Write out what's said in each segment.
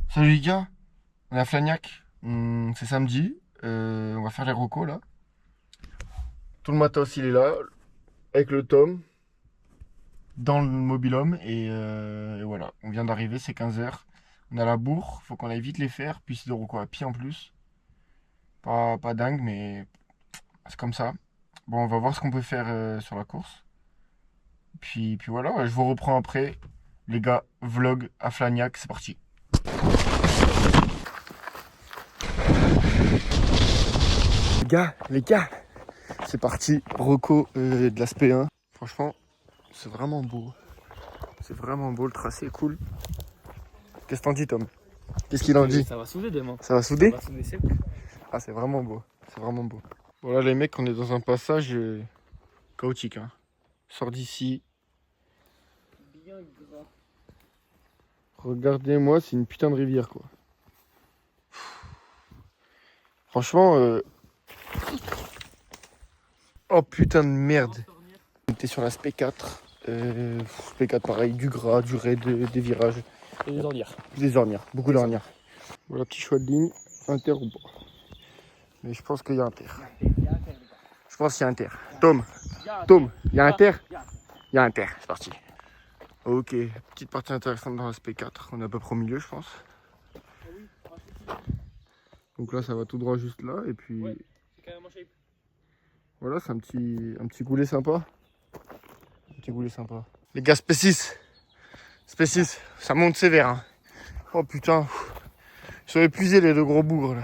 Salut les gars, on est à Flagnac, c'est samedi, on va faire les recos là. Tout le matos il est là, avec le Tom, dans le mobil-home et voilà, on vient d'arriver, c'est 15h. On a la bourre, faut qu'on aille vite les faire, puis c'est de recos à pied en plus. Pas dingue mais c'est comme ça. Bon, on va voir ce qu'on peut faire sur la course. Puis voilà, je vous reprends après. Les gars, vlog à Flagnac, c'est parti. Les gars, c'est parti, reco de l'aspect 1. Franchement, c'est vraiment beau. C'est vraiment beau, le tracé est cool. Qu'est-ce que t'en dis, Tom? Qu'est-ce qu'il en dit? Ça va souder demain. Ça va souder? Ça va souder sec. Ah, c'est vraiment beau. C'est vraiment beau. Bon, là, les mecs, on est dans un passage chaotique. Hein. Sors d'ici. Bien gras. Regardez-moi, c'est une putain de rivière, quoi. Franchement, oh putain de merde. On était sur la SP4. SP4, pareil, du gras, du raid, des virages. Et des ornières. Des ornières, beaucoup d'ornières. Voilà, petit choix de ligne, inter ou pas. Mais je pense qu'il y a inter. Je pense qu'il y a inter. Tom, il y a inter? Il y a inter, c'est parti. Ok, petite partie intéressante dans l'aspect 4. On est à peu près au milieu, je pense. Donc là, ça va tout droit juste là. Et puis Ouais, c'est carrément shape. voilà, c'est un petit goulet sympa. Un petit goulet sympa. Les gars, Spécis, ça monte sévère. Hein. Oh putain, ils sont épuisés les deux gros bougres là.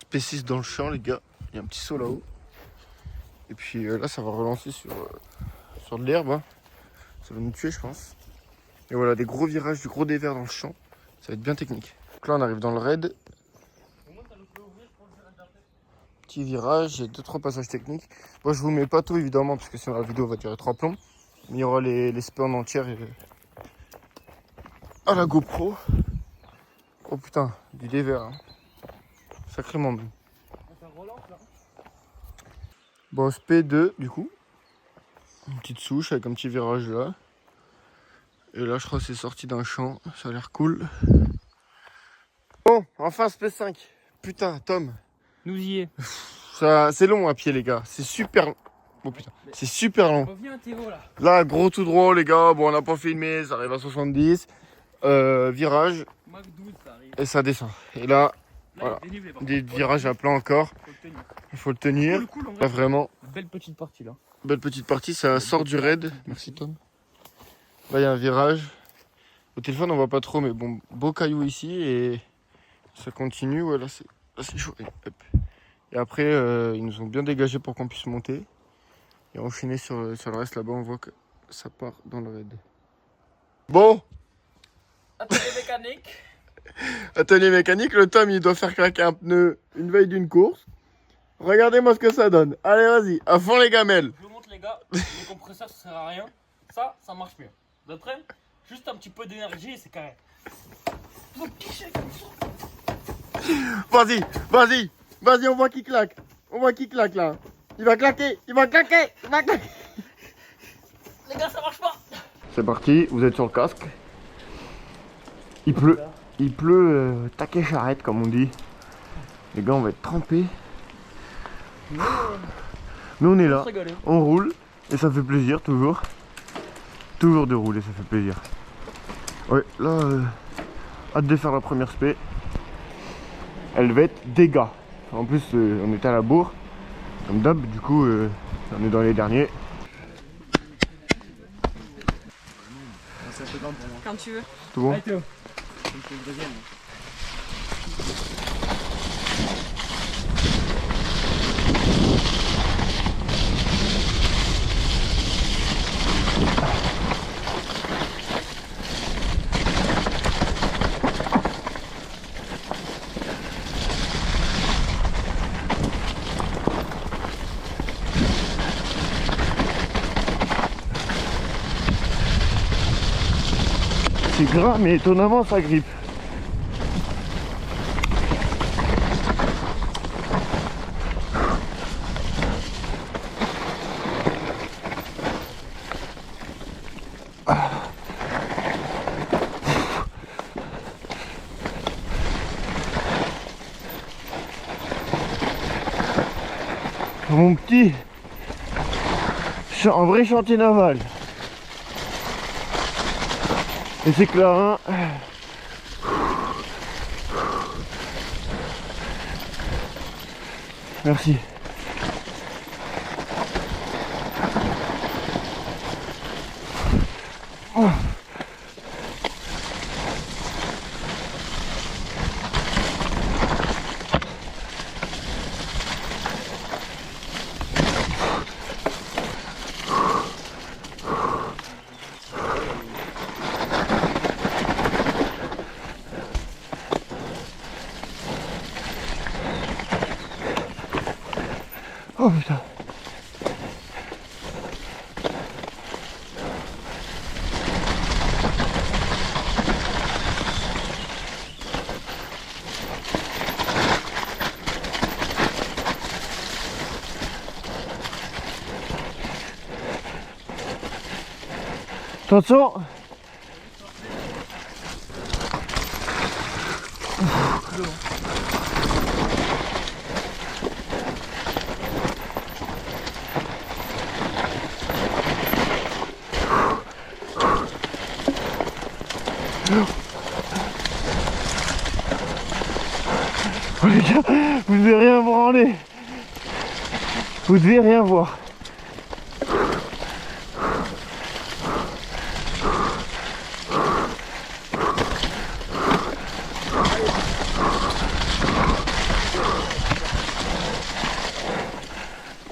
Spécis dans le champ, les gars. Il y a un petit saut là-haut. Et puis là, ça va relancer sur de l'herbe. Hein. Ça va nous tuer, je pense. Et voilà, des gros virages, du gros dévers dans le champ. Ça va être bien technique. Donc là, on arrive dans le raid. Petit virage, il y a 2-3 passages techniques. Moi, je vous mets pas tout évidemment, parce que sinon la vidéo va durer 3 plombs. Mais il y aura les spés en entière et à la GoPro. Oh putain, du dévers. Hein. Sacrément même. Bon, SP2 du coup. Une petite souche avec un petit virage là. Et là, je crois que c'est sorti d'un champ. Ça a l'air cool. Bon, enfin SP5. Putain, Tom. Nous y est. Ça, c'est long à pied, les gars. C'est super long. Oh putain, c'est super long. Reviens Théo là. Là, gros tout droit, les gars. Bon, on n'a pas filmé. Ça arrive à 70. Virage. Mac 12 ça arrive. Et ça descend. Et là, Là, voilà. il dénivelé, par Des contre. virages à plat encore. Faut le tenir. Il faut le tenir. Cool, en vrai. Là, vraiment, Belle petite partie là. belle petite partie. Ça sort du raid. Merci, Tom. Là, il y a un virage. Au téléphone, on voit pas trop, mais bon, beau caillou ici. Et ça continue. Ouais, là, c'est chaud. Et, hop. Et après, ils nous ont bien dégagé pour qu'on puisse monter. Et enchaîner sur le reste. Là-bas, on voit que ça part dans le raid. Bon, Atelier mécanique. atelier mécanique. Le Tom, il doit faire craquer un pneu une veille d'une course. Regardez-moi ce que ça donne. Allez, vas-y, à fond les gamelles. Je vous montre les gars. Les compresseurs ça sert à rien. Ça marche mieux. D'après, juste un petit peu d'énergie et c'est carré. Vas-y, on voit qu'il claque. On voit qu'il claque là. Il va claquer. Les gars ça marche pas. C'est parti, vous êtes sur le casque. Il pleut taquet charrette comme on dit. Les gars, on va être trempés. Nous on est là, on roule et ça fait plaisir toujours. Toujours de rouler, ça fait plaisir. Ouais, là, hâte de faire la première spé. Elle va être dégâts. En plus, on était à la bourre, comme d'hab, du coup, on est dans les derniers. Quand tu veux. Tout bon? Théo. C'est gras, mais étonnamment, ça grippe. mon petit un vrai chantier naval. Et c'est Clarin. Merci. Oh. Oh putain. Attention. Oh les gars, vous devez rien branler. Vous devez rien voir.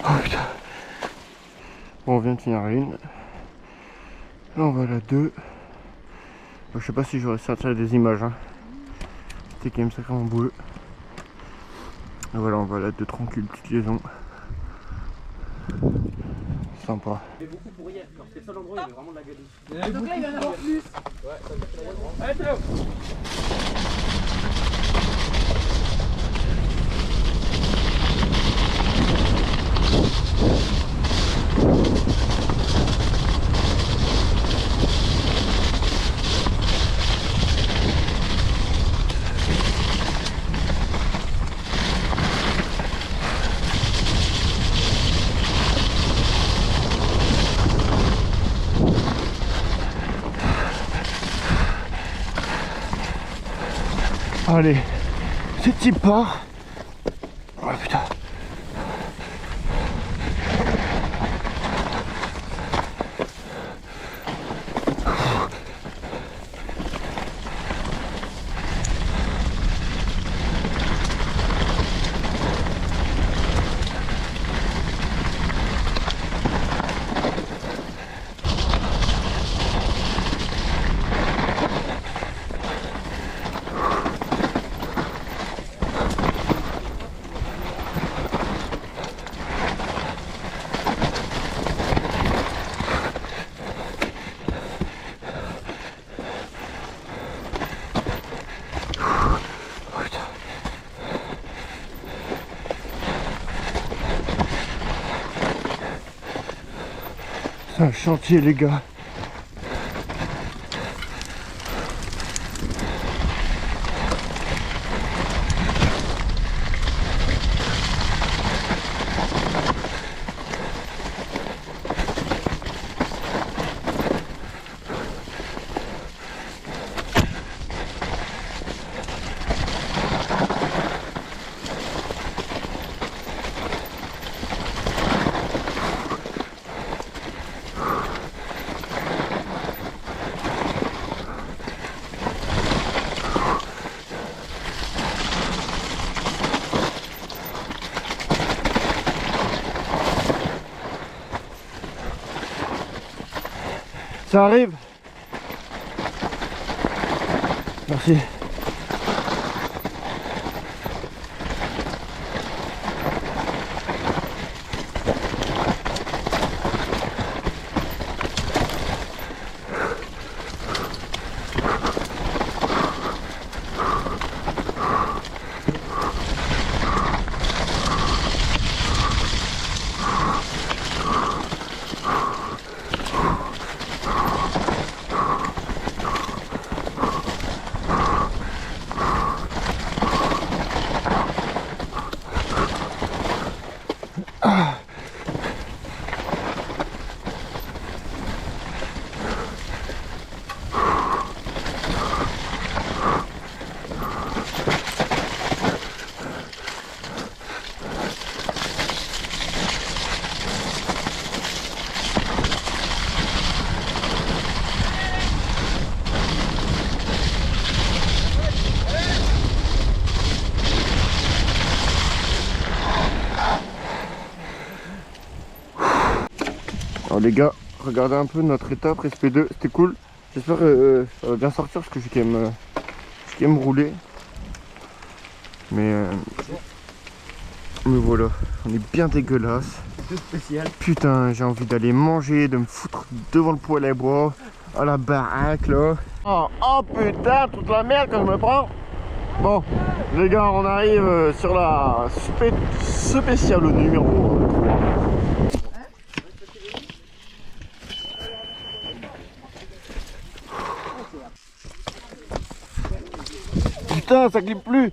Oh putain. Bon, on vient de finir la 1. Là on va à la 2. Je sais pas si j'aurais sorti des images. Hein. C'était quand même sacrément bleu. Et voilà, on va à la 2 tranquille, petite liaison. Sympa. Il y avait beaucoup pour hier, genre c'était le seul endroit où il y avait vraiment de la gadoue. Donc là, il va y en avoir plus. Ouais, ça me fait la gadoue. Allez, c'est là. Allez, c'est type part. Oh putain. C'est un chantier les gars. Ça arrive. Merci. les gars, regardez un peu notre étape, respect 2, c'était cool. J'espère que ça va bien sortir parce que j'ai quand même roulé. Mais voilà, on est bien dégueulasse. C'est spécial. Putain, j'ai envie d'aller manger, de me foutre devant le poêle à bois, à la baraque là. Oh putain, toute la merde que je me prends. Bon, les gars, on arrive sur la spéciale numéro 3. Putain, ça clip plus.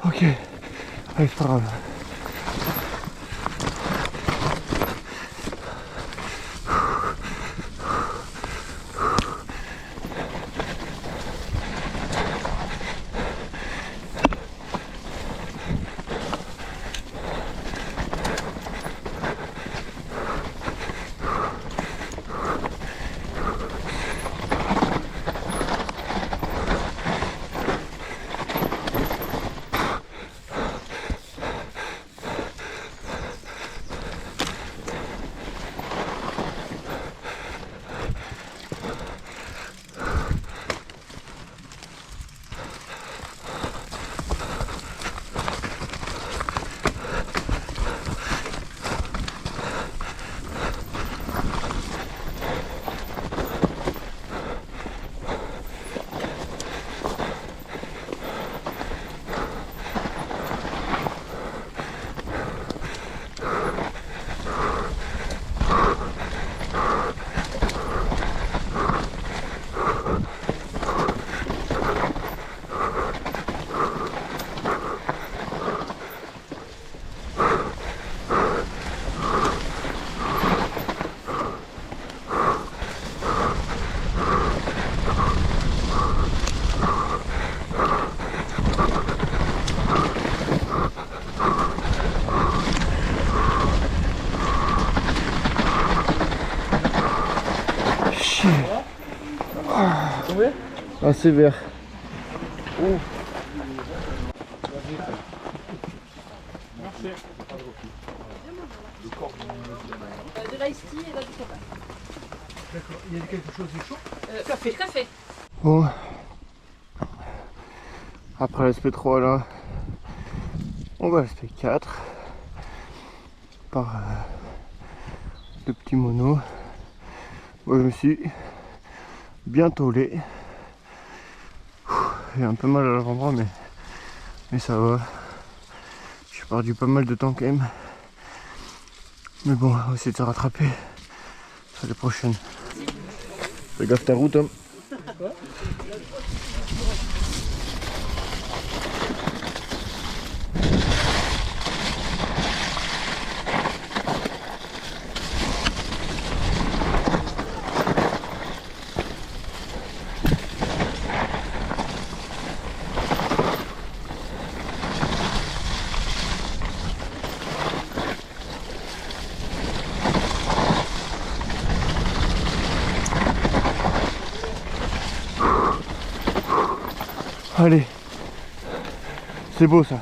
Ok, allez, c'est pas grave. Ah, sévère. Oh. De l'ice tea et là du coca. D'accord. Il y a quelque chose de chaud? Café. Café. Bon. Après la SP3 là, on va à SP4 par le petit mono. Moi je me suis bien taulé. J'ai un peu mal à l'avant-bras mais ça va. J'ai perdu pas mal de temps quand même. Mais bon, on va essayer de se rattraper sur les prochaines. Fais gaffe ta route, Tom. Allez, c'est beau ça.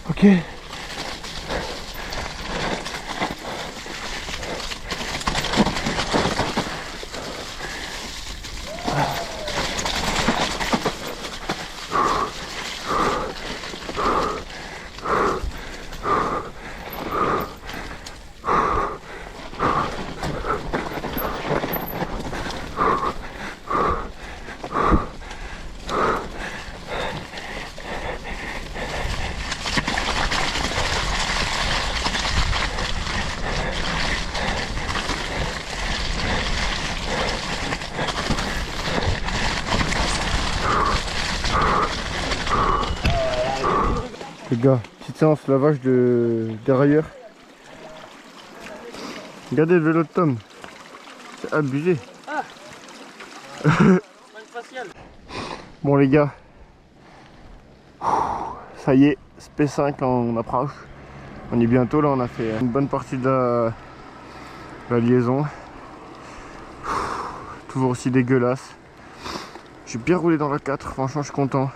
Ok. Les gars, petite séance lavage de dérailleur. Regardez le vélo de Tom. C'est abusé. Bon les gars. Ça y est, SP5 on approche. On est bientôt là, on a fait une bonne partie de la liaison. Toujours aussi dégueulasse. J'ai bien roulé dans la 4, franchement je suis content.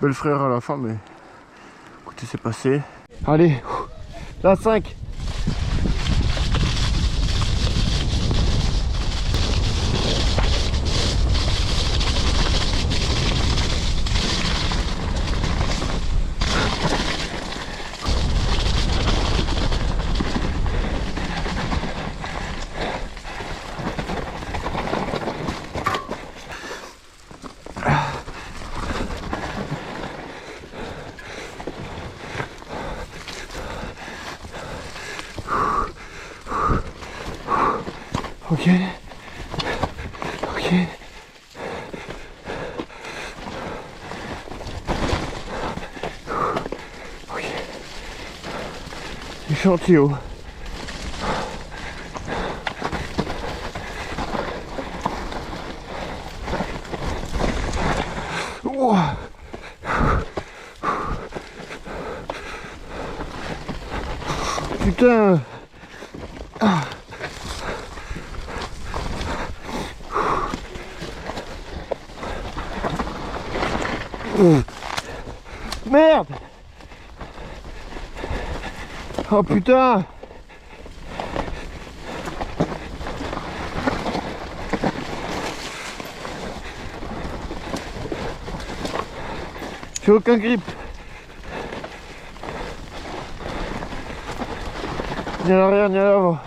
Belle frère à la fin mais écoutez c'est passé. Allez, la 5. Ok. Ok. Ok. Échantillon. Ouah. Putain. Ah. Merde! Oh putain! J'ai aucun grip. Ni à l'arrière ni à l'avant.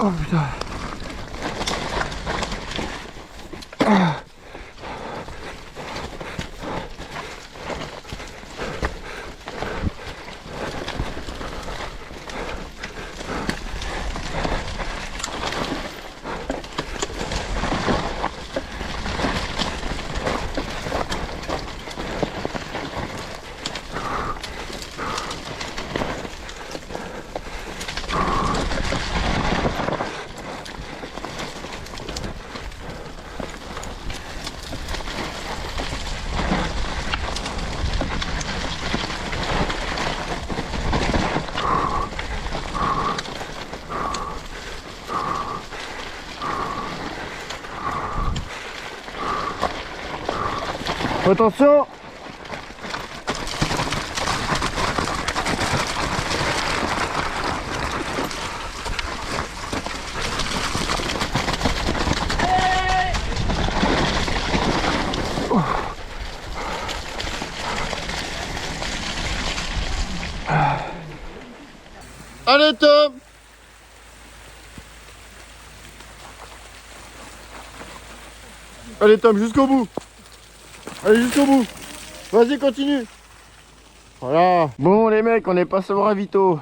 Oh putain. Attention! Allez Tom! Allez Tom, jusqu'au bout! Allez jusqu'au bout! Vas-y, continue! Voilà. Bon les mecs, on est passé au ravito.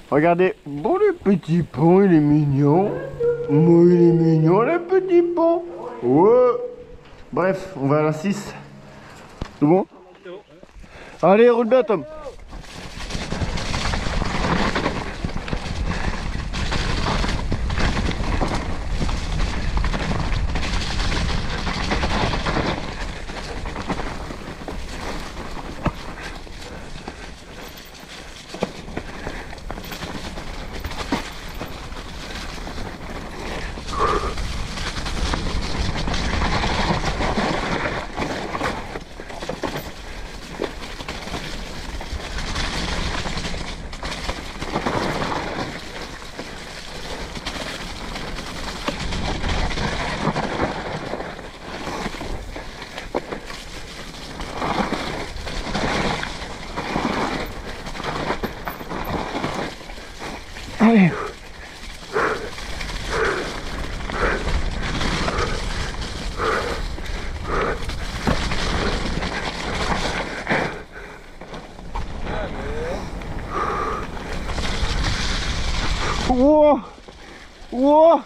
Regardez. Bon le petit pont, il est mignon. Moi il est mignon le petit pont. Ouais. Bref, on va à la 6. C'est bon? Allez, roule bien Tom. Allez. Wow. Wow.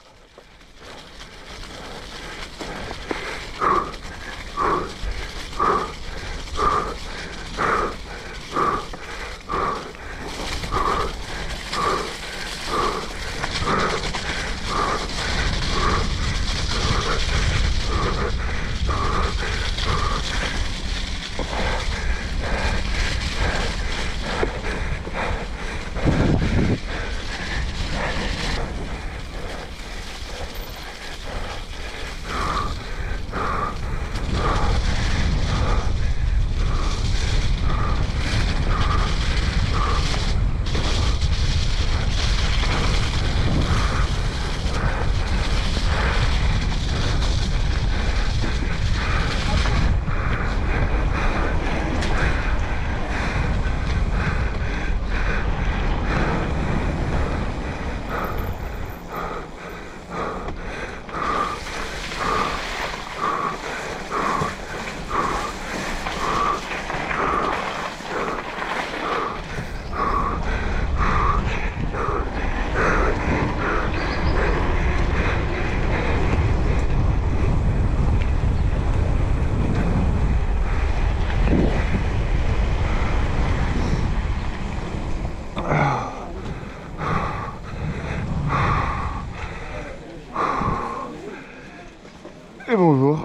Et bonjour.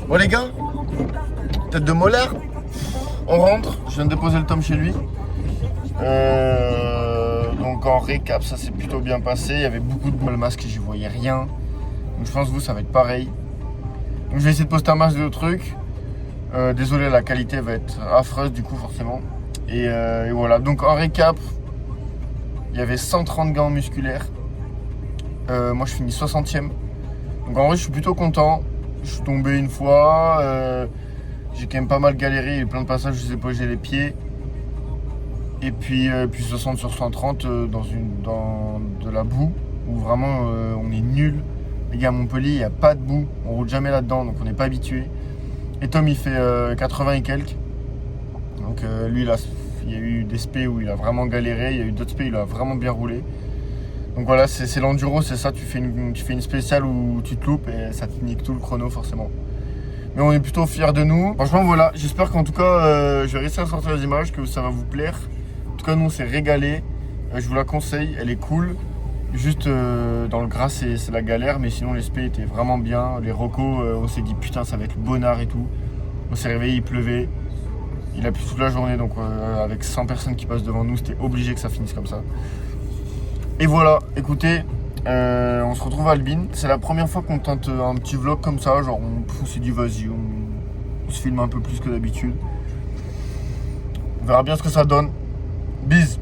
Bon les gars, tête de molaire, on rentre, je viens de déposer le tome chez lui. Donc en récap, ça s'est plutôt bien passé, il y avait beaucoup de boule masque et j'y voyais rien. Donc je pense que vous ça va être pareil. Donc je vais essayer de poster un max de trucs. Désolé, la qualité va être affreuse du coup forcément. Et voilà, donc en récap, il y avait 130 gants musculaires. Moi je finis 60e. Donc en vrai je suis plutôt content. Je suis tombé une fois. J'ai quand même pas mal galéré. Il y a eu plein de passages où je sais pas, j'ai les pieds. Et puis 60 sur 130 dans de la boue. Où vraiment on est nul. Les gars à Montpellier il n'y a pas de boue. On roule jamais là-dedans donc on n'est pas habitué. Et Tom il fait 80 et quelques. Donc lui il y a eu des spé où il a vraiment galéré. Il y a eu d'autres spé où il a vraiment bien roulé. Donc voilà, c'est l'enduro, c'est ça, tu fais une spéciale où tu te loupes et ça te nique tout le chrono forcément. Mais on est plutôt fiers de nous. Franchement voilà, j'espère qu'en tout cas je vais réussir à sortir les images, que ça va vous plaire. En tout cas nous on s'est régalé, je vous la conseille, elle est cool. Juste dans le gras c'est la galère, mais sinon les spé étaient vraiment bien. Les recos, on s'est dit putain ça va être le bonnard et tout. On s'est réveillé, il pleuvait. Il a plu toute la journée, donc avec 100 personnes qui passent devant nous, c'était obligé que ça finisse comme ça. Et voilà, écoutez, on se retrouve à Albin. C'est la première fois qu'on tente un petit vlog comme ça, genre on s'est dit vas-y, on se filme un peu plus que d'habitude. On verra bien ce que ça donne. Bise.